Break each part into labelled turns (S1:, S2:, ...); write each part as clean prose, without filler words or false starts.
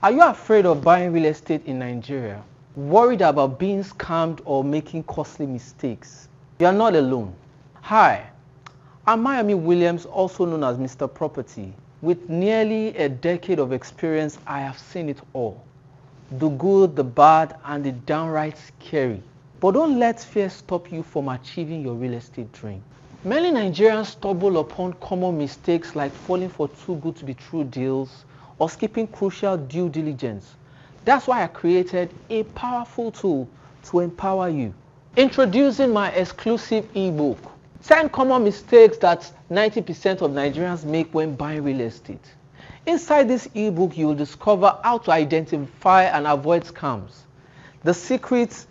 S1: Are you afraid of buying real estate in Nigeria? Worried about being scammed or making costly mistakes? You are not alone. Hi, I'm Miami Williams, also known as Mr. Property. With nearly a decade of experience, I have seen it all. The good, the bad, and the downright scary. But don't let fear stop you from achieving your real estate dream. Many Nigerians stumble upon common mistakes like falling for too good to be true deals or skipping crucial due diligence. That's why I created a powerful tool to empower you. Introducing my exclusive ebook, 10 common mistakes that 90% of Nigerians make when buying real estate. Inside this ebook, you will discover how to identify and avoid scams, the secrets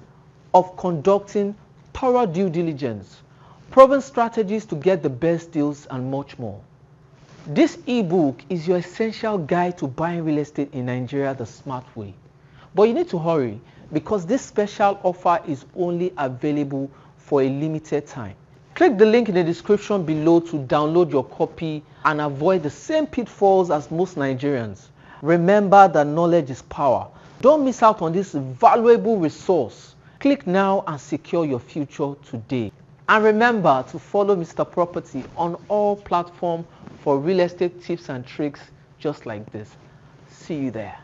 S1: of conducting thorough due diligence, proven strategies to get the best deals, and much more. This ebook is your essential guide to buying real estate in Nigeria the smart way. But you need to hurry because this special offer is only available for a limited time. Click the link in the description below to download your copy and avoid the same pitfalls as most Nigerians. Remember that knowledge is power. Don't miss out on this valuable resource. Click now and secure your future today. And remember to follow Mr. Property on all platforms for real estate tips and tricks just like this. See you there.